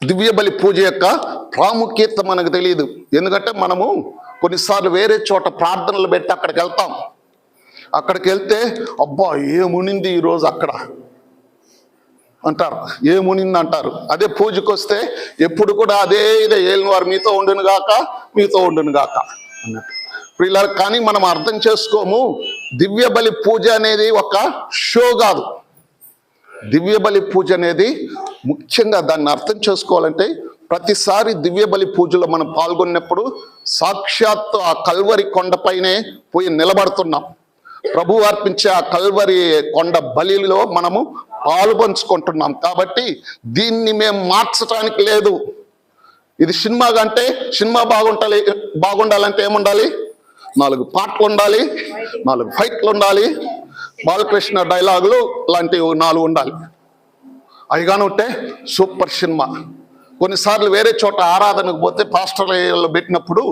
దివ్య బలి పూజ యొక్క ప్రాముఖ్యత మనకు తెలియదు. ఎందుకంటే మనము కొన్నిసార్లు వేరే చోట ప్రార్థనలు పెట్టి అక్కడికి వెళ్తాం. అక్కడికి వెళ్తే అబ్బా ఏమునింది ఈరోజు అక్కడ అంటారు, ఏమునింది అంటారు. అదే పూజకు వస్తే ఎప్పుడు కూడా అదే ఇదే ఏలినవారు మీతో ఉండును గాక మీతో ఉండును గాక అన్నట్టు పిల్లలు. కానీ మనం అర్థం చేసుకోము, దివ్య బలి పూజ అనేది ఒక షో కాదు. దివ్య బలి పూజ అనేది ముఖ్యంగా దాన్ని అర్థం చేసుకోవాలంటే, ప్రతిసారి దివ్య బలి పూజలో మనం పాల్గొన్నప్పుడు సాక్షాత్తు ఆ కల్వరి కొండపైనే పోయి నిలబడుతున్నాం. ప్రభువు అర్పించే ఆ కల్వరి కొండ బలిలో మనము పాల్పంచుకుంటున్నాం. కాబట్టి దీన్ని మేము మార్చడానికి లేదు. ఇది సినిమా కంటే సినిమా బాగుండాలంటే ఏముండాలి? 4 పాటలు ఉండాలి, 4 ఫైట్లు ఉండాలి, బాలకృష్ణ డైలాగులు లాంటివి 4 ఉండాలి. అవిగానే ఉంటే సూపర్ సినిమా. కొన్నిసార్లు వేరే చోట ఆరాధనకు పోతే పాస్టర్లు పెట్టినప్పుడు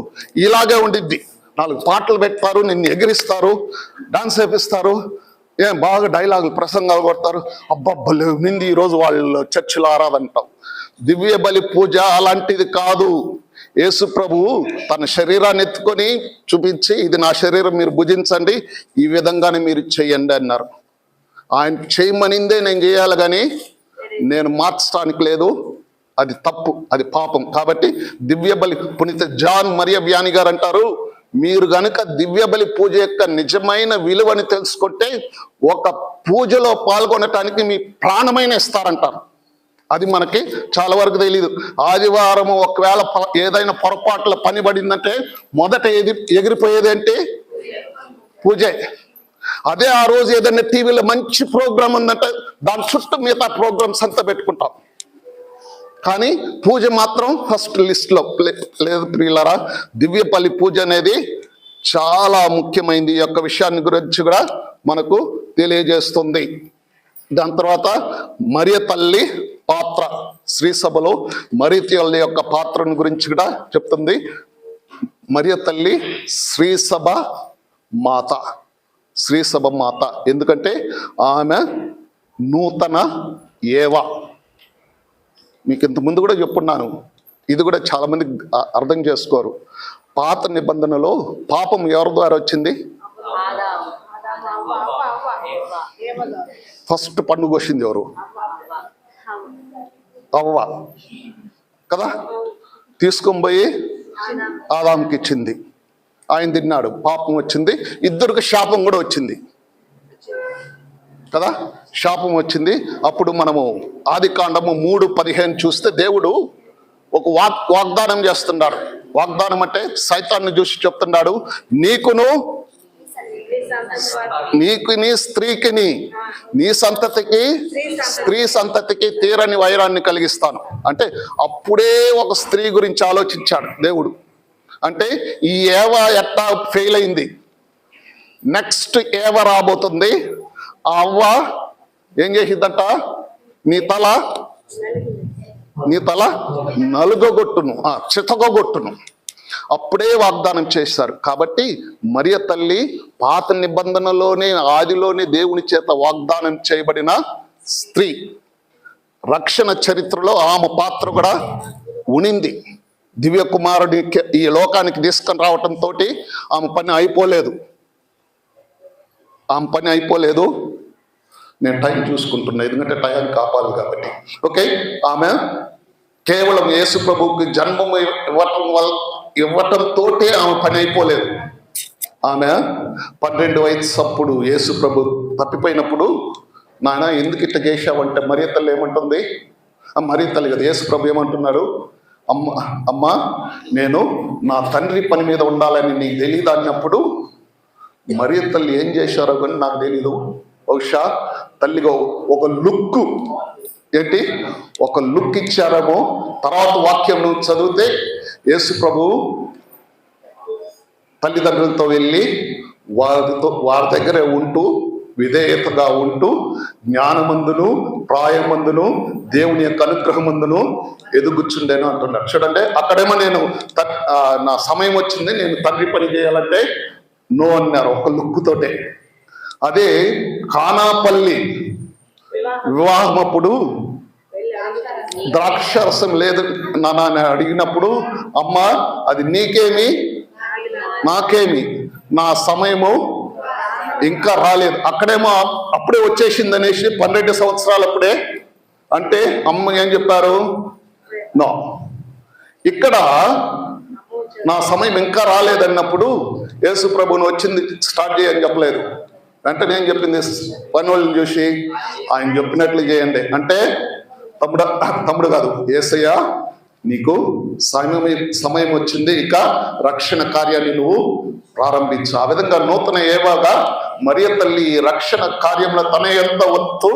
ఇలాగే ఉండిద్ది. 4 పాటలు పెడతారు, నిన్ను ఎగిరిస్తారు, డాన్స్ వేపిస్తారు, బాగా డైలాగులు ప్రసంగాలు కొడతారు. అబ్బబ్బలే నింది ఈరోజు వాళ్ళు చర్చిలో ఆరాధంటాం. దివ్య బలి పూజ అలాంటిది కాదు. యేసు ప్రభువు తన శరీరాన్ని ఎత్తుకొని చూపించి, ఇది నా శరీరం, మీరు భుజించండి, ఈ విధంగానే మీరు చెయ్యండి అన్నారు. ఆయన చేయమనిందే నేను చేయాలి, కానీ నేను మార్చడానికి లేదు. అది తప్పు, అది పాపం. కాబట్టి దివ్య బలి, పునీత జాన్ మరియ వ్యాని గారు అంటారు, మీరు గనుక దివ్య బలి పూజ యొక్క నిజమైన విలువని తెలుసుకుంటే ఒక పూజలో పాల్గొనటానికి మీ ప్రాణమైన ఇస్తారంటారు. అది మనకి చాలా వరకు తెలియదు. ఆదివారం ఒకవేళ ఏదైనా పొరపాట్ల పని పడిందంటే మొదట ఎగిరిపోయేది అంటే పూజే. అదే ఆ రోజు ఏదైనా టీవీలో మంచి ప్రోగ్రామ్ ఉందంటే దాని చుట్టూ మిగతా ప్రోగ్రామ్స్ అంతా పెట్టుకుంటాం. కానీ పూజ మాత్రం ఫస్ట్ లిస్ట్లో లేదు. ప్రియులారా, దివ్య బలి పూజ అనేది చాలా ముఖ్యమైనది. ఈ యొక్క విషయాన్ని గురించి కూడా మనకు తెలియజేస్తుంది. దాని తర్వాత మరియ తల్లి పాత్ర, శ్రీ సభలో మరియ తల్లి యొక్క పాత్రను గురించి కూడా చెప్తుంది. మరియ తల్లి శ్రీసభ మాత, శ్రీసభ మాత. ఎందుకంటే ఆమె నూతన ఏవ. మీకు ఇంతకుముందు కూడా చెప్పున్నాను, ఇది కూడా చాలామంది అర్థం చేసుకోరు. పాత నిబంధనలో పాపం ఎవరి ద్వారా వచ్చింది? ఫస్ట్ పన్ను కోసింది ఎవరు? అవ్వ కదా. తీసుకొని పోయి ఆదాంకి ఇచ్చింది, ఆయన తిన్నాడు, పాపం వచ్చింది. ఇద్దరికి శాపం కూడా వచ్చింది కదా, శాపం వచ్చింది. అప్పుడు మనము ఆదికాండము 3:15 చూస్తే దేవుడు ఒక వాగ్దానం చేస్తున్నాడు. వాగ్దానం అంటే సైతాన్ని చూసి చెప్తున్నాడు, నీకును నీ స్త్రీకి, నీ సంతతికి, స్త్రీ సంతతికి తీరని వైరాన్ని కలిగిస్తాను. అంటే అప్పుడే ఒక స్త్రీ గురించి ఆలోచించాడు దేవుడు. అంటే ఈ ఏవ ఎట్టా ఫెయిల్ అయింది, నెక్స్ట్ ఏవ రాబోతుంది. ఆ అవ్వ ఏం చేసిద్దంట? నీ తల నలుగొట్టును, చితగొట్టును. అప్పుడే వాగ్దానం చేశారు. కాబట్టి మరియ తల్లి పాత నిబంధనలోనే, ఆదిలోనే దేవుని చేత వాగ్దానం చేయబడిన స్త్రీ. రక్షణ చరిత్రలో ఆమె పాత్ర కూడా ఉనింది. దివ్య కుమారుడి ఈ లోకానికి తీసుకొని రావటంతో ఆమె పని అయిపోలేదు. నేను టైం చూసుకుంటున్నా, ఎందుకంటే టైం కాపాలి కాబట్టి. ఓకే, ఆమె కేవలం యేసు ప్రభువుకి జన్మం ఇవ్వటంతో ఆమె పని అయిపోలేదు. ఆమె 12 వయసు అప్పుడు యేసు ప్రభు తప్పిపోయినప్పుడు, నాయన ఎందుకు ఇట్లా చేశావంటే మరియ తల్లి ఏమంటుంది? మరియ తల్లి కదా, యేసు ప్రభు ఏమంటున్నాడు? అమ్మ నేను నా తండ్రి పని మీద ఉండాలని నీకు తెలియదు అన్నప్పుడు మరియ తల్లి ఏం చేశారో కానీ నాకు తెలీదు. బహుశా తల్లిగా ఒక లుక్ ఇచ్చారేమో. తర్వాత వాక్యం నువ్వు చదివితే యేసు ప్రభువు తల్లిదండ్రులతో వెళ్ళి వారి దగ్గరే ఉంటూ, విధేయతగా ఉంటూ, జ్ఞానమందును ప్రాయమందును దేవుని యొక్క అనుగ్రహమందును ఎదుగుచుండేను అంటున్నాడు. చూడండి, అక్కడేమో నేను నా సమయం వచ్చింది, నేను తండ్రి పని చేయాలంటే నో అన్నారు ఒక లుక్కుతోటే. అదే కానాపల్లి వివాహం అప్పుడు ద్రాక్షరసం లేదు నాన్న అని అడిగినప్పుడు, అమ్మ అది నీకేమి నాకేమి, నా సమయము ఇంకా రాలేదు. అక్కడేమో అప్పుడే వచ్చేసింది అనేసి 12 సంవత్సరాలు అప్పుడే అంటే అమ్మ ఏం చెప్పారు? నో. ఇక్కడ నా సమయం ఇంకా రాలేదన్నప్పుడు యేసు ప్రభుని వచ్చింది స్టార్ట్ చేయని చెప్పలేదు. వెంటనే ఏం చెప్పింది? పని వాళ్ళని చూసి ఆయన చెప్పినట్లు చేయండి అంటే, తమ్ముడు కాదు, యేసయ్య నీకు సమయం వచ్చింది, ఇక రక్షణ కార్యాన్ని నువ్వు ప్రారంభించు. ఆ విధంగా నూతన ఏవాగా మరియ తల్లి రక్షణ కార్యంలో తన ఎంత వంతు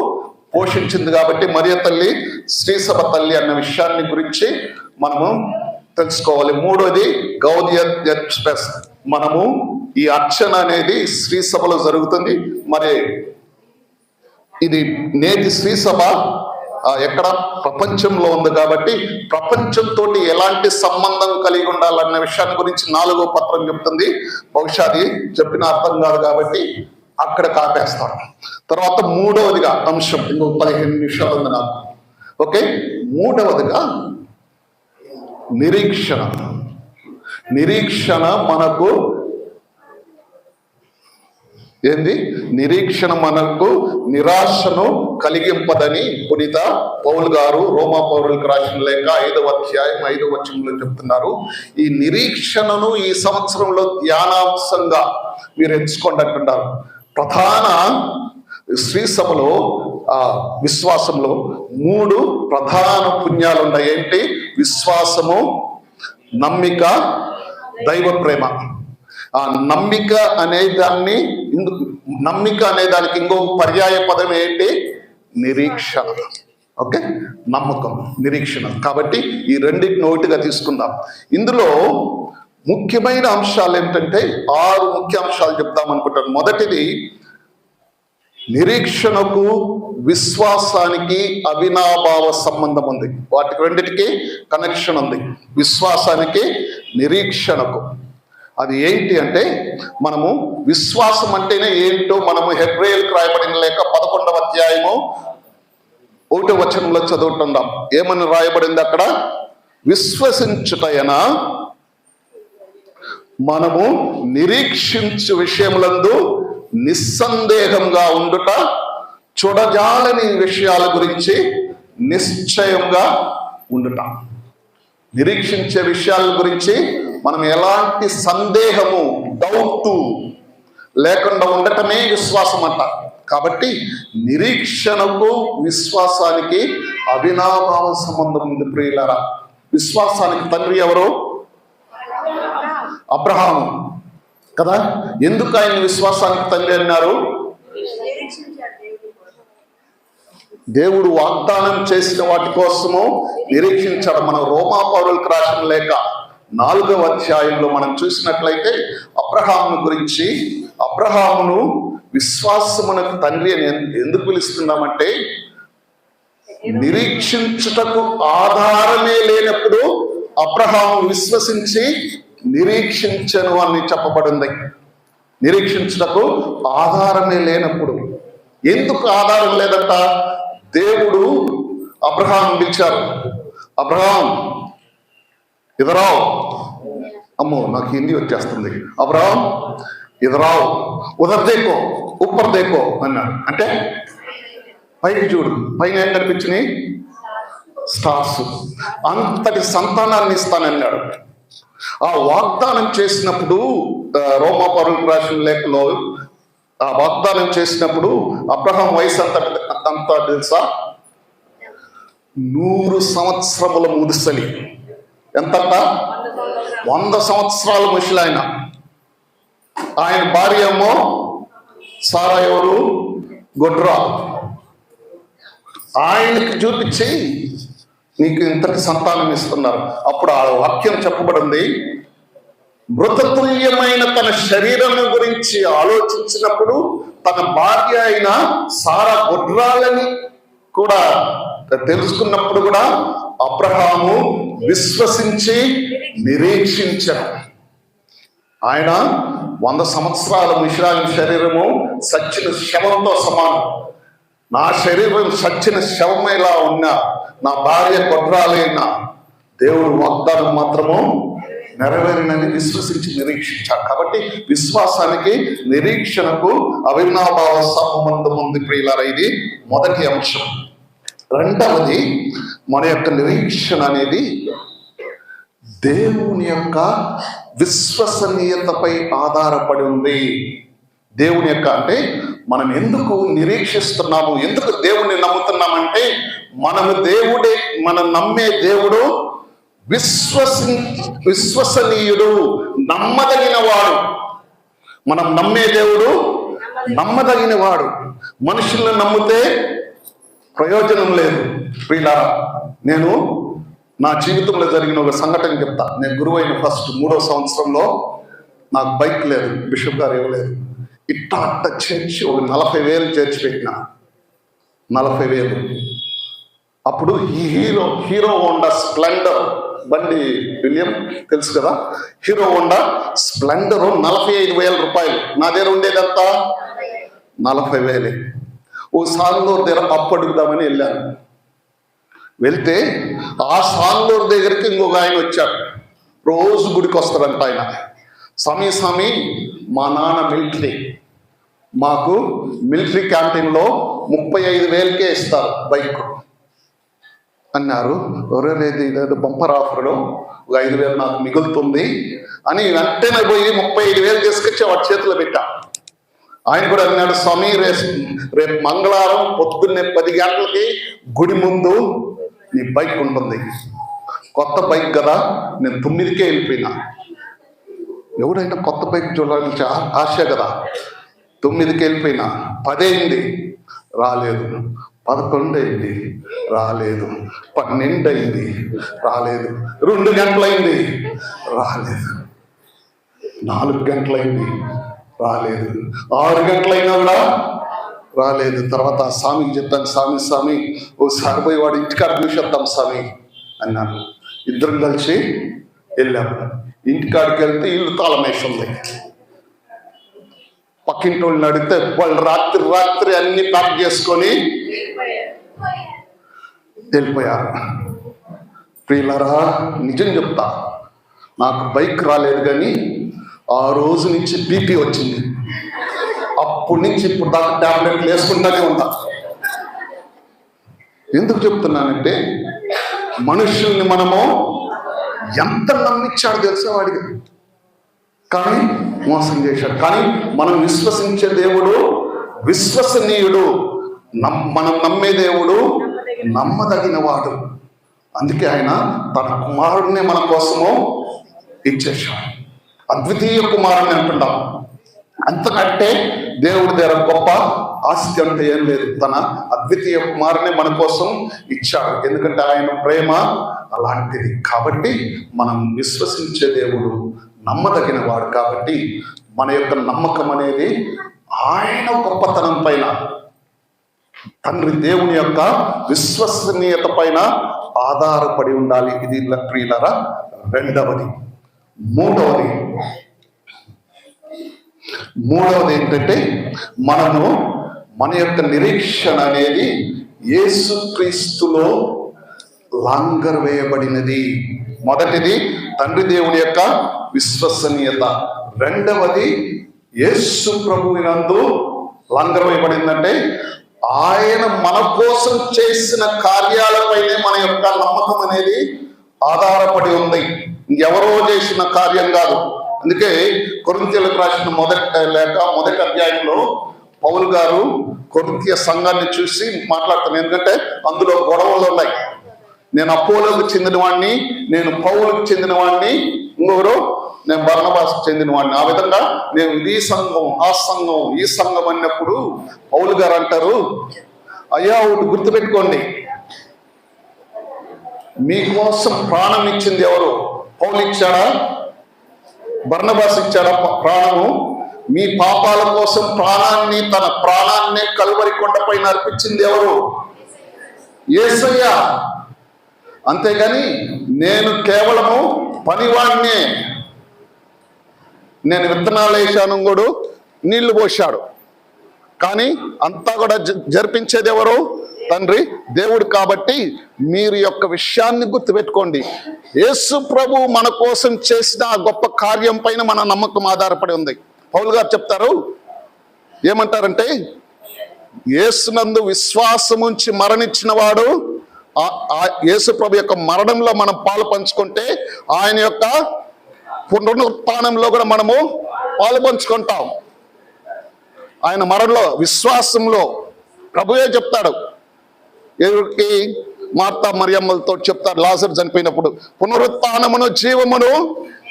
పోషించింది కాబట్టి మరియ తల్లి శ్రీసభ తల్లి అన్న విషయాన్ని గురించి మనము తెలుసుకోవాలి. మూడోది గౌడియన్ ఎక్స్ప్రెస్. మనము ఈ అర్చన అనేది శ్రీసభలో జరుగుతుంది. మరి ఇది నేటి శ్రీసభ ఎక్కడ? ప్రపంచంలో ఉంది కాబట్టి ప్రపంచంతో ఎలాంటి సంబంధం కలిగి ఉండాలన్న విషయాన్ని గురించి 4వ పత్రం చెప్తుంది. బహుశా అది చెప్పిన అర్థం కాదు కాబట్టి అక్కడ కాపేస్తాను. తర్వాత మూడవదిగా అంశం, ఇంకొక 15 నిమిషాలు ఉంది నాకు. ఓకే, మూడవదిగా నిరీక్షణ. నిరీక్షణ మనకు ఏంది? నిరీక్షణ మనకు నిరాశను కలిగింపదని పునీత పౌలు గారు రోమా పౌరులకు రాసిన లేఖ 5వ అధ్యాయం 5వ వచనంలో చెప్తున్నారు. ఈ నిరీక్షణను ఈ సంవత్సరంలో ధ్యానాంశంగా మీరు ఎంచుకోండి అంటున్నారు. ప్రధాన శ్రీసభలో విశ్వాసంలో 3 ప్రధాన పుణ్యాలు ఉన్నాయి. ఏంటి? విశ్వాసము, నమ్మిక, దైవ ప్రేమ. ఆ నమ్మిక అనేదానికి ఇంకొక పర్యాయ పదం ఏంటి? నిరీక్షణ. ఓకే, నమ్మకం, నిరీక్షణ. కాబట్టి ఈ రెండింటిని ఒకటిగా తీసుకుందాం. ఇందులో ముఖ్యమైన అంశాలు ఏంటంటే 6 ముఖ్య అంశాలు చెప్తాం అనుకుంటాను. మొదటిది, నిరీక్షణకు విశ్వాసానికి అవినాభావ సంబంధం ఉంది. వాటికి రెండిటికి కనెక్షన్ ఉంది. విశ్వాసానికి, నిరీక్షణకు. అది ఏంటి అంటే, మనము విశ్వాసం అంటేనే ఏంటో మనము హెబ్రేయులకు రాయబడిన లేక 11వ అధ్యాయము 1వ వచనంలో చదువుతున్నాం. ఏమని రాయబడింది అక్కడ? విశ్వసించుటయన మనము నిరీక్షించు విషయములందు నిస్సందేహంగా ఉండుట, చూడజాలని విషయాల గురించి నిశ్చయంగా ఉండుట. నిరీక్షించే విషయాల గురించి మనం ఎలాంటి సందేహము, డౌట్ లేకుండా ఉండటమే విశ్వాసం అంట. కాబట్టి నిరీక్షణకు విశ్వాసానికి అవినాభావ సంబంధం ఉంది ప్రియులారా. విశ్వాసానికి తండ్రి ఎవరు? అబ్రహాము కదా. ఎందుకు ఆయన విశ్వాసానికి తండ్రి అన్నారు? దేవుడు వాగ్దానం చేసిన వాటి కోసము నిరీక్షించాడు. మనం రోమా పౌరులకు రాసిన లేఖ 4వ అధ్యాయంలో మనం చూసినట్లయితే అబ్రహామును గురించి, అబ్రహామును విశ్వాసమునకు తండ్రి అని ఎందుకు పిలుస్తున్నామంటే, నిరీక్షించుటకు ఆధారమే లేనప్పుడు అబ్రహాము విశ్వసించి నిరీక్షించను అని చెప్పబడింది. నిరీక్షించుటకు ఆధారమే లేనప్పుడు. ఎందుకు ఆధారం లేదంట? దేవుడు అబ్రహాం పిలిచారు. అబ్రహాం ఇదరావు. అమ్మో, నాకు హిందీ వచ్చేస్తుంది. అబ్రహాం ఇదరావు, ఉదర్ దేకో, ఉప్పర్ దేకో అన్నాడు. అంటే పైకి చూడు. పైన ఏం కనిపించినాయి? స్టార్స్. అంతటి సంతానాన్ని ఇస్తానన్నాడు. ఆ వాగ్దానం చేసినప్పుడు రోమా పౌరులకు రాసిన లేఖలో ఆ వాగ్దానం చేసినప్పుడు అబ్రహాం వయసు అంత తెలుసా? 100 సంవత్సరముల ముదుసలి. ఎంతట? 100 సంవత్సరాల ముసలాయన. ఆయన భార్య ఏమో సారా, ఎవరు? గొడ్రా. ఆయనకి చూపించి నీకు ఇంతటి సంతానం ఇస్తున్నారు. అప్పుడు ఆ వాక్యం చెప్పబడింది, మృతతుల్యమైన తన శరీరం గురించి ఆలోచించినప్పుడు తన భార్య అయిన సారా గొడ్రాలని కూడా తెలుసుకున్నప్పుడు కూడా అబ్రహాము విశ్వసించి నిరీక్షించాడు. ఆయన 100 సంవత్సరాల ముసలాయన శరీరము సచ్చిన శవంతో సమానం. నా శరీరం సచ్చిన శవమేలా ఉన్నా, నా భార్య గొడ్రాలైనా దేవుడు వాగ్దానం మాత్రము నెరవేరినని విశ్వసించి నిరీక్షించాడు. కాబట్టి విశ్వాసానికి నిరీక్షణకు అవినాభావ సంబంధం ఉంది ప్రియులారా. ఇది మొదటి అంశం. రెండవది, మన యొక్క నిరీక్షణ అనేది దేవుని యొక్క విశ్వసనీయతపై ఆధారపడి ఉంది. దేవుని యొక్క అంటే మనం ఎందుకు నిరీక్షిస్తున్నాము, ఎందుకు దేవుణ్ణి నమ్ముతున్నామంటే మనం నమ్మే దేవుడు విశ్వసనీయుడు, నమ్మదగిన వాడు. మనం నమ్మే దేవుడు నమ్మదగిన వాడు. మనుషుల్ని నమ్మితే ప్రయోజనం లేదు ప్రియులారా. నేను నా జీవితంలో జరిగిన ఒక సంఘటన చెప్తా. నేను గురువైన ఫస్ట్ 3వ సంవత్సరంలో నాకు బైక్ లేదు, బిషప్ గారు ఇవ్వలేదు. అట్ట చేర్చి ఒక 40,000 చేర్చి పెట్టిన. 40,000. అప్పుడు ఈ హీరో హోండా స్ప్లెండర్ బండి, విలియం తెలుసు కదా, హీరో హోండా స్ప్లెండర్ 45,000 రూపాయలు. నా దగ్గర ఉండేదంతా 40,000. ఓ సాల్లూరు దగ్గర అప్పడుగుదామని వెళ్ళాను. వెళ్తే ఆ సాల్లూరు దగ్గరికి ఇంకొక ఆయన వచ్చాడు. రోజు గుడికి వస్తాడంట ఆయన. స్వామి మా నాన్న మిలిటరీ, మాకు మిలిటరీ క్యాంటీన్లో 35,000కే ఇస్తారు బైక్ అన్నారు. ఎవరేది ఇదేదో బంపర్ ఆఫర్లో ఒక 5,000 నాకు మిగులుతుంది అని వెంటనే పోయి 35,000 తీసుకొచ్చి వాడి చేతిలో పెట్టా. ఆయన కూడా అన్నాడు, స్వామి రేపు మంగళవారం పొద్దున్నే 10 గంటలకి గుడి ముందు నీ బైక్ ఉంటుంది. కొత్త బైక్ కదా, నేను 9కే వెళ్ళిపోయినా. ఎవడైనా కొత్త బైక్ చూడాలని ఆశ కదా. 9కి వెళ్ళిపోయినా. 10 అయింది, రాలేదు. 11 అయింది, రాలేదు. 12 అయింది, రాలేదు. 2 గంటలైంది, రాలేదు. 4 గంటలైంది, రాలేదు. 6 గంటలైనా కూడా రాలేదు. తర్వాత స్వామికి చెప్పాను, స్వామి ఓసారి పోయి వాడు ఇంటికాడ చూసేద్దాం స్వామి అన్నాను. ఇద్దరం కలిసి వెళ్ళాము. ఇంటికాడికి వెళ్తే ఇల్లు తాళమేసి ఉంది. పక్కింటి వాళ్ళని అడిగితే వాళ్ళు రాత్రి అన్ని ప్యాక్ చేసుకొని వెళ్ళిపోయారు. ప్రియులారా, నిజం చెప్తా, నాకు బైక్ రాలేదు కానీ ఆ రోజు నుంచి బీపీ వచ్చింది. అప్పటి నుంచి ఇప్పుడు దాకా టాబ్లెట్లు వేసుకుంటానే ఉన్నా. ఎందుకు చెప్తున్నానంటే మనుషుల్ని మనము ఎంత నమ్మించాడు తెలుసా వాడికి, కానీ మోసం చేశాడు. కానీ మనం విశ్వసించే దేవుడు విశ్వసనీయుడు, మనం నమ్మే దేవుడు నమ్మదగిన వాడు. అందుకే ఆయన తన కుమారుడిని మన కోసము ఇచ్చేశాడు. అద్వితీయ కుమారుని అంటున్నాం. అంతకంటే దేవుడి దగ్గర గొప్ప ఆస్తి అంటే ఏం లేదు. తన అద్వితీయ కుమారుని మన కోసం ఇచ్చాడు. ఎందుకంటే ఆయన ప్రేమ అలాంటిది. కాబట్టి మనం విశ్వసించే దేవుడు నమ్మదగిన వాడు. కాబట్టి మన యొక్క నమ్మకం అనేది ఆయన గొప్పతనం పైన, తండ్రి దేవుని యొక్క విశ్వసనీయత పైన ఆధారపడి ఉండాలి. ఇది ప్రియులారా రెండవది. మూడవది ఏంటంటే మన యొక్క నిరీక్షణ అనేది యేసుక్రీస్తులో లాంగర్ వేయబడినది. మొదటిది తండ్రి దేవుని యొక్క విశ్వసనీయత. రెండవది యేసు ప్రభువునందు లాంగర్ వేయబడిందంటే ఆయన మన కోసం చేసిన కార్యాలపైనే మన యొక్క నమ్మకం అనేది ఆధారపడి ఉంది. ఎవరో చేసిన కార్యం కాదు. అందుకే కొరింథీయులకు రాసిన మొదటి అధ్యాయంలో పౌలు గారు కొరింథీయ సంఘాన్ని చూసి మాట్లాడుతాను. ఎందుకంటే అందులో గొడవలు ఉన్నాయి. నేను అపోలోకు చెందిన వాడిని, నేను పౌలుకు చెందిన వాడిని, ఇంకొకరు నేను బర్నబాస్కు చెందిన వాడిని. ఆ విధంగా నేను ఈ సంఘం, ఆ సంఘం, ఈ సంఘం అన్నప్పుడు పౌలు గారు అంటారు, అయ్యా ఒకటి గుర్తుపెట్టుకోండి, మీకోసం ప్రాణం ఇచ్చింది ఎవరు? పౌలు ఇచ్చాడా? బర్నబాస్ ఇచ్చాడా ప్రాణము? మీ పాపాల కోసం తన ప్రాణాన్ని కల్వరి కొండపైన అర్పించింది ఎవరు? యేసయ్య. అంతేగాని నేను కేవలము పనివాడినే. నేను విత్తనాలు వేసాను, కూడా నీళ్లు పోశాడు. కానీ అంతా కూడా జరిపించేది ఎవరు? తండ్రి దేవుడు. కాబట్టి మీరు యొక్క విషయాన్ని గుర్తుపెట్టుకోండి. యేసు ప్రభు మన కోసం చేసిన ఆ గొప్ప కార్యం పైన మన నమ్మకం ఆధారపడి ఉంది. పౌలు గారు చెప్తారు, ఏమంటారంటే, యేసునందు విశ్వాసం ఉంచి మరణించిన వాడు, యేసు ప్రభు యొక్క మరణంలో మనం పాలు పంచుకుంటే ఆయన యొక్క పునరుత్థానంలో కూడా మనము పాలు పంచుకుంటాం. ఆయన మరణంలో విశ్వాసంలో ప్రభువే చెప్తాడు, ఎవరికి? మార్తా మరియమ్మలతో చెప్తారు లాజరు చనిపోయినప్పుడు, పునరుత్థానమును జీవమును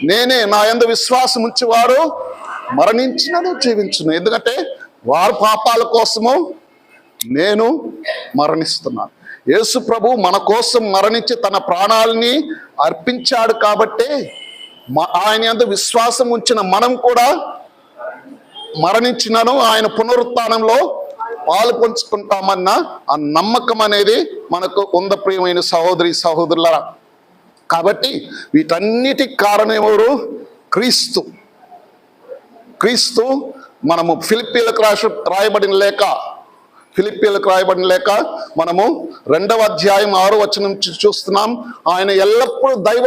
నేనే, నా యందు విశ్వాసం ఉంచేవాడు మరణించినను జీవించును. ఎందుకంటే వారి పాపాల కోసము నేను మరణిస్తున్నాను. యేసు ప్రభు మన కోసం మరణించి తన ప్రాణాలని అర్పించాడు. కాబట్టి ఆయన యందు విశ్వాసం ఉంచిన మనం కూడా మరణించినను ఆయన పునరుత్థానంలో పాలు పంచుకుంటామన్న ఆ నమ్మకం అనేది మనకు ఉంద, ప్రియమైన సహోదరి సహోదరులారా. కాబట్టి వీటన్నిటికి కారణం ఎవరు? క్రీస్తు. క్రీస్తు. మనము ఫిలిప్పీలకు రాయబడిన లేక మనము 2వ అధ్యాయం 6వ వచనం నుంచి చూస్తున్నాం. ఆయన ఎల్లప్పుడూ దైవ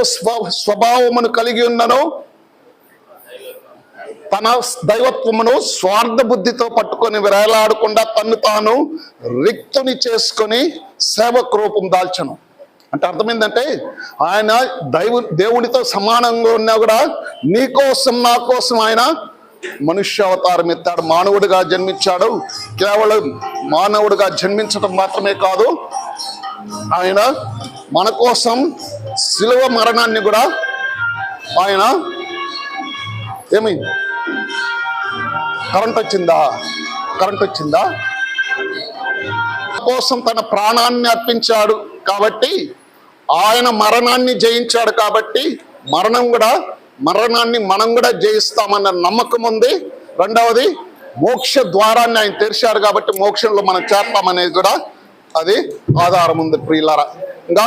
స్వభావమును కలిగి ఉన్నను, తన దైవత్వమును స్వార్థ బుద్ధితో పట్టుకొని విరాలాడకుండా తన్ను తాను రిక్తుని చేసుకొని సేవక రూపం దాల్చను. అంటే అర్థమైందంటే, ఆయన దేవునితో సమానంగా ఉన్నా కూడా నీ కోసం నా కోసం ఆయన మనుష్య అవతారం ఎత్తాడు, మానవుడిగా జన్మించాడు. కేవలం మానవుడిగా జన్మించడం మాత్రమే కాదు, ఆయన మన కోసం శిలువ మరణాన్ని కూడా ఆయన ఏమైంది? కరెంట్ వచ్చిందా? కోసం తన ప్రాణాన్ని అర్పించాడు. కాబట్టి ఆయన మరణాన్ని జయించాడు. కాబట్టి మరణాన్ని మనం కూడా జయిస్తామన్న నమ్మకం ఉంది. రెండవది, మోక్ష ద్వారాన్ని ఆయన తెరిచాడు. కాబట్టి మోక్షంలో మనం చేస్తామనేది కూడా అది ఆధారం ఉంది ప్రియులారా. ఇంకా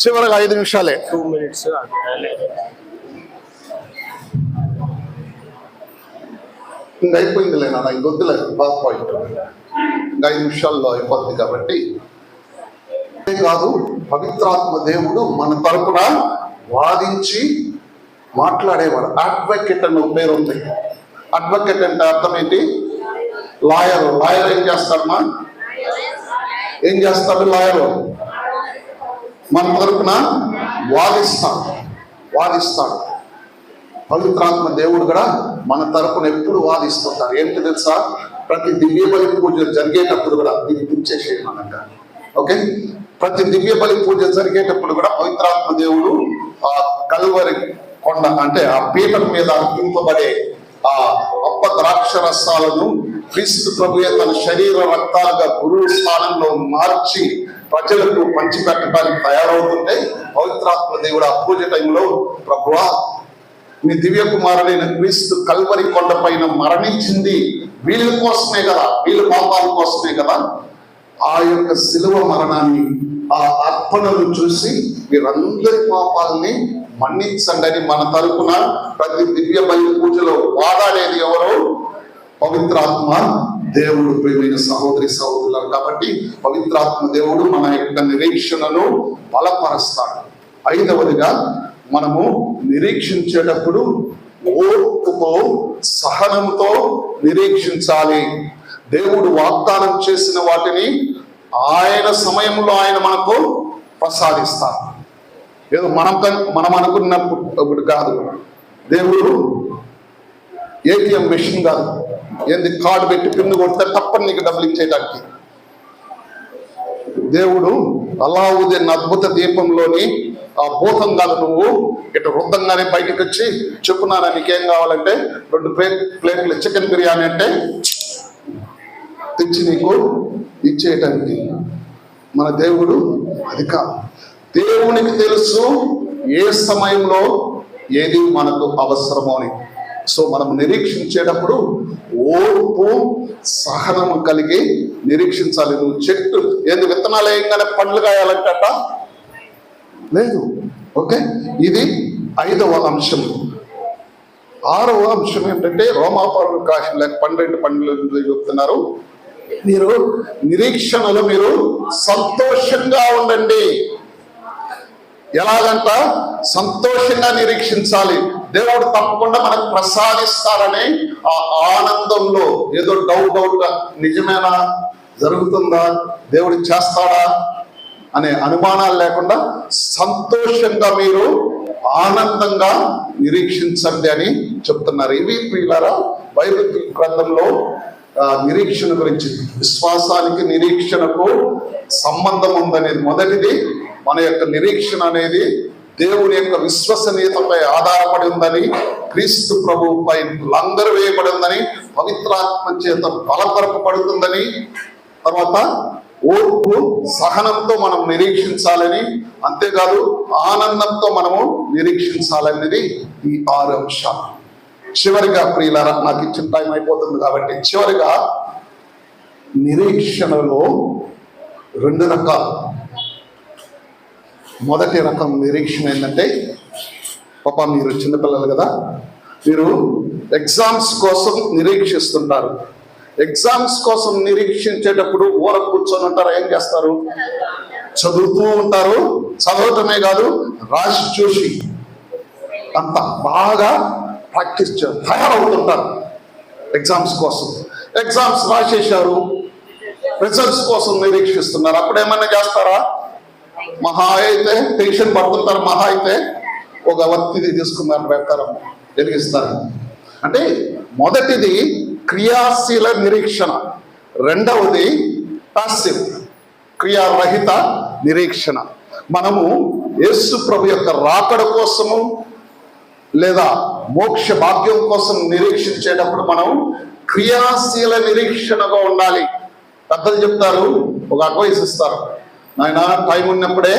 చివరిగా 5 నిమిషాలే, 2 minutes. ఇంకా అయిపోయింది లేనా, ఇంకొద్దులే బాగా పాయింట్. ఇంకా 5 నిమిషాల్లో అయిపోతుంది. కాబట్టి కాదు, పవిత్రాత్మ దేవుడు మన తరపున వాదించి మాట్లాడేవాడు. అడ్వకేట్ అన్న పేరు ఉంది. అడ్వకేట్ అంటే అర్థం ఏంటి? లాయర్. ఏం చేస్తాడమ్మా? ఏం చేస్తాడు లాయరు? మన తరపున వాదిస్తాడు. పవిత్రాత్మ దేవుడు కూడా మన తరపున ఎప్పుడు వాదిస్తుంటారు. ఏంటి తెలుసా? ప్రతి దివ్య బలి పూజ జరిగేటప్పుడు కూడా దీన్ని పిలిచేసేయమనక, ఓకే, ప్రతి దివ్య బలి పూజ జరిగేటప్పుడు కూడా పవిత్రాత్మ దేవుడు ఆ కల్వరి కొండ అంటే ఆ పీఠం మీద అర్పింపబడే ఆ అప్ప ద్రాక్షరసాలను క్రీస్తు ప్రభువే తన శరీర రక్తాలుగా గురువు స్థానంలో మార్చి ప్రజలకు పంచిపెట్టడానికి తయారవుతుంటే పవిత్రాత్మ దేవుడు ఆ పూజ టైంలో, ప్రభువా మీ దివ్య కుమారుడైన క్రీస్తు కల్వరి కొండ పైన మరణించింది వీళ్ళ కోసమే కదా, వీళ్ళ పాపాల కోసమే కదా. ఆ యొక్క శిలువ మరణాన్ని, ఆ అర్పణను చూసి వీరందరి పాపాలని మన్నించండి అని మన తరపున ప్రతి దివ్య బలి పూజలో వాడాడేది ఎవరు? పవిత్రాత్మ దేవుడు. ప్రియమైన సహోదరి సహోదరులు, కాబట్టి పవిత్రాత్మ దేవుడు మన యొక్క నిరీక్షణను బలపరుస్తాడు. 5వదిగా, మనము నిరీక్షించేటప్పుడు ఓర్పుతో సహనంతో నిరీక్షించాలి. దేవుడు వాగ్దానం చేసిన వాటిని ఆయన సమయంలో ఆయన మనకు ప్రసాదిస్తారు. ఏదో మనం అనుకున్నప్పుడు కాదు. దేవుడు ఏటీఎం మెషిన్ కాదు. ఏంది కార్డు పెట్టి పిన్ను కొడితే తప్పని నీకు డబ్బులు ఇచ్చేయడానికి. దేవుడు అల్లావుద్దీన్ అద్భుత దీపంలోని ఆ భూతం కాదు, నువ్వు ఇటు వృద్ధంగానే బయటకు వచ్చి చెప్పున్నానా నీకేం కావాలంటే 2 ప్లేట్లు చికెన్ బిర్యానీ అంటే తెచ్చి నీకు ఇచ్చేయటానికి మన దేవుడు అది కాదు. దేవునికి తెలుసు ఏ సమయంలో ఏది మనకు అవసరమో అని. సో మనం నిరీక్షించేటప్పుడు ఓర్పు సహనము కలిగి నిరీక్షించాలి. నువ్వు చెట్టు ఏంది విత్తనాలు వేయగానే పండ్లు కాయాలంటట లేదు. ఓకే, ఇది 5వ అంశం. 6వ అంశం ఏంటంటే రోమాపౌరులకు రాసిన లేక 12:12 చెప్తున్నారు, మీరు నిరీక్షణలో మీరు సంతోషంగా ఉండండి. ఎలాగంట? సంతోషంగా నిరీక్షించాలి. దేవుడు తప్పకుండా మనకు ప్రసాదిస్తారని ఆ ఆనందంలో, ఏదో డౌట్గా నిజమేనా, జరుగుతుందా, దేవుడు చేస్తాడా అనే అనుమానాలు లేకుండా సంతోషంగా మీరు ఆనందంగా నిరీక్షించండి అని చెప్తున్నారు. ఇవి ప్రియులారా బైబిల్ గ్రంథంలో నిరీక్షణ గురించి, విశ్వాసానికి నిరీక్షణకు సంబంధం ఉందనేది మొదటిది. మన యొక్క నిరీక్షణ అనేది దేవుని యొక్క విశ్వసనీయతపై ఆధారపడి ఉందని, క్రీస్తు ప్రభువుపై లంగరు వేయబడి ఉందని, పవిత్రాత్మ చేత బలపరపబడుతుందని, తర్వాత ఓర్పు సహనంతో మనం నిరీక్షించాలని, అంతేకాదు ఆనందంతో మనము నిరీక్షించాలనేది ఈ 6 అంశాలు. చివరిగా ప్రియులారా, నాకు ఇచ్చిన టైం అయిపోతుంది కాబట్టి చివరిగా నిరీక్షణలో 2 రకాలు. మొదటి రకం నిరీక్షణ ఏంటంటే, పాప మీరు చిన్నపిల్లలు కదా, మీరు ఎగ్జామ్స్ కోసం నిరీక్షిస్తుంటారు. ఎగ్జామ్స్ కోసం నిరీక్షించేటప్పుడు ఊర కూర్చొని ఉంటారు, ఏం చేస్తారు? చదువుతూ ఉంటారు. చదవటమే కాదు, రాసి చూసి అంత బాగా ప్రాక్టీస్ తయారవుతుంటారు ఎగ్జామ్స్ కోసం. ఎగ్జామ్స్ రాసేశారు, రిజల్ట్స్ కోసం నిరీక్షిస్తున్నారు. అప్పుడు ఏమన్నా చేస్తారా? మహా అయితే టెన్షన్ పడుతుంటారు, మహా అయితే ఒక ఒత్తిడి తీసుకున్నారు, పెడతారు, వెలిగిస్తారు. అంటే మొదటిది క్రియాశీల నిరీక్షణ, రెండవది పాసివ్ క్రియారహిత నిరీక్షణ. మనము యేసు ప్రభు యొక్క రాకడ కోసము లేదా మోక్ష భాగ్యం కోసం నిరీక్షించేటప్పుడు మనం క్రియాశీల నిరీక్షణగా ఉండాలి. పెద్దలు చెప్తారు, ఒక అడ్వైస్ ఇస్తారు, నాయన టైం ఉన్నప్పుడే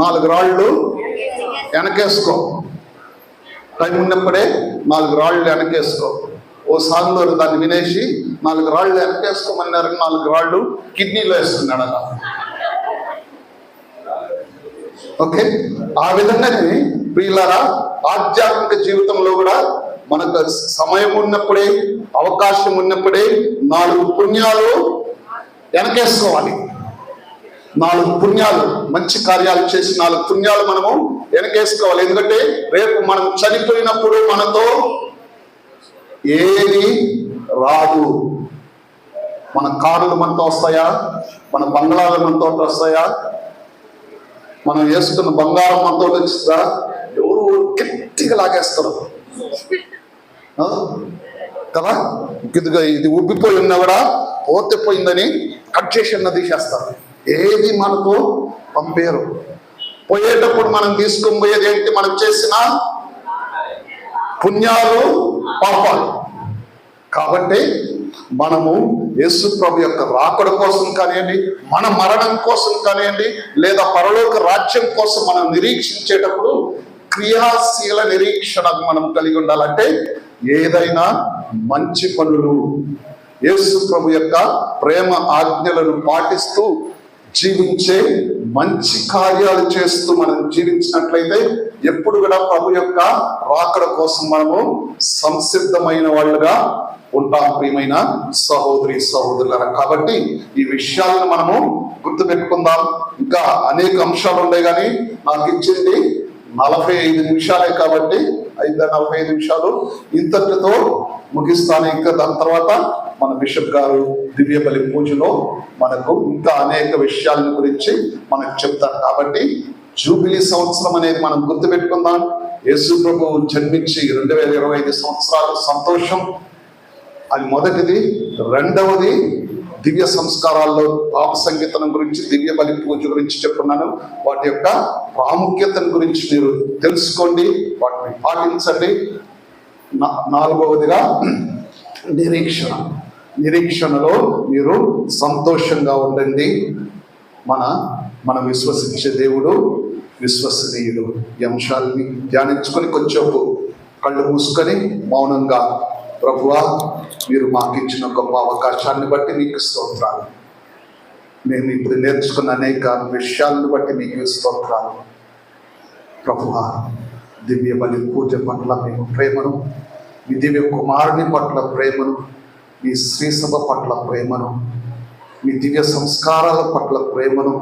4 రాళ్ళు వెనకేసుకో, టైం ఉన్నప్పుడే 4 రాళ్ళు వెనకేసుకో. ఓ సాగులో దాన్ని వినేసి 4 రాళ్ళు వెనకేసుకోమన్నారు, 4 రాళ్ళు కిడ్నీలో వేసుకున్నాడు అలా. ఓకే, ఆ విధంగానే ప్రియులారా ఆధ్యాత్మిక జీవితంలో కూడా మనకు సమయం ఉన్నప్పుడే, అవకాశం ఉన్నప్పుడే 4 పుణ్యాలు వెనకేసుకోవాలి. 4 పుణ్యాలు, మంచి కార్యాలు చేసి 4 పుణ్యాలు మనము వెనకేసుకోవాలి. ఎందుకంటే రేపు మనం చనిపోయినప్పుడు మనతో ఏది రాదు. మన కార్లు మనతో వస్తాయా? మన బంగ్లాలు మనతో వస్తాయా? మనం వేసుకున్న బంగారం మనతో వచ్చిందా? ఎవరు గట్టిగా లాగేస్తారు కదా. ఇది ఉబ్బిపోయి ఉన్నా కూడా పోతే పోయిందని కట్ చేసి తీసేస్తారు. ఏది మనతో పంపేరు. పోయేటప్పుడు మనం తీసుకొని పోయేది ఏంటి? మనం చేసిన పుణ్యాలు, పాపాలు. కాబట్టి మనము యేసు ప్రభు యొక్క రాకడ కోసం కానివ్వండి, మన మరణం కోసం కానివ్వండి, లేదా పరలోక రాజ్యం కోసం మనం నిరీక్షించేటప్పుడు క్రియాశీల నిరీక్షణ మనం కలిగి ఉండాలంటే ఏదైనా మంచి పనులు, యేసు ప్రభు యొక్క ప్రేమ ఆజ్ఞలను పాటిస్తూ జీవించే మంచి కార్యాలు చేస్తూ మనం జీవించినట్లయితే ఎప్పుడు కూడా ప్రభు యొక్క రాకడ కోసం మనము సంసిద్ధమైన వాళ్ళుగా ఉంటాం. ప్రియమైన సహోదరి సహోదరులారా, కాబట్టి ఈ విషయాలను మనము గుర్తుపెట్టుకుందాం. ఇంకా అనేక అంశాలు ఉన్నాయి, కానీ నాకు ఇచ్చింది 45 నిమిషాలే కాబట్టి 45 నిమిషాలు ఇంతటితో ముగిస్తాను. ఇంకా దాని తర్వాత మన బిషప్ గారు దివ్య బలి పూజలో మనకు ఇంకా అనేక విషయాల గురించి మనకు చెప్తారు. కాబట్టి జూబిలీ సంవత్సరం అనేది మనం గుర్తుపెట్టుకుందాం. యేసు ప్రభు జన్మించి 2025 సంవత్సరాలు సంతోషం, అది మొదటిది. రెండవది దివ్య సంస్కారాల్లో పాప సంగీతం గురించి, దివ్య బలి పూజ గురించి చెప్తున్నాను. వాటి యొక్క ప్రాముఖ్యతను గురించి మీరు తెలుసుకోండి, వాటిని పాటించండి. నాలుగవదిగా నిరీక్షణలో మీరు సంతోషంగా ఉండండి. మనం విశ్వసించే దేవుడు విశ్వసనీయుడు. ఈ అంశాలని ధ్యానించుకొని కొంచెం కళ్ళు మూసుకొని మౌనంగా, ప్రభువా మీరు మాకు ఇచ్చిన గొప్ప అవకాశాన్ని బట్టి మీకు స్తోత్రాలు, నేను ఇప్పుడు నేర్చుకున్న అనేక విషయాలను బట్టి మీకు స్తోత్రాలు. ప్రభువా దివ్య బలి పూజ పట్ల మీకు ప్రేమను, మీ దివ్య కుమారుని పట్ల ప్రేమను, మీ శ్రీసభ పట్ల ప్రేమను, మీ దివ్య సంస్కారాల పట్ల ప్రేమను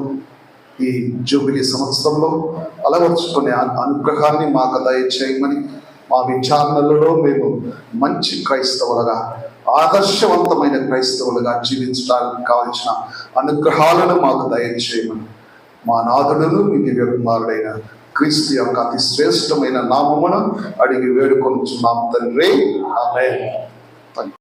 ఈ జూబిలీ సంవత్సరంలో అలవర్చుకునే అనుగ్రహాన్ని మాకు దయచేయమని, మా విచారణలలో మేము మంచి క్రైస్తవులుగా, ఆదర్శవంతమైన క్రైస్తవులుగా జీవించడానికి కావలసిన అనుగ్రహాలను మాకు దయచేయమని మా నాథుడును మీ దివ్య కుమారుడైన క్రీస్తు యొక్క అతి శ్రేష్టమైన నామమున అడిగి వేడుకొనుచున్నాం తండ్రి. ఆమేన్.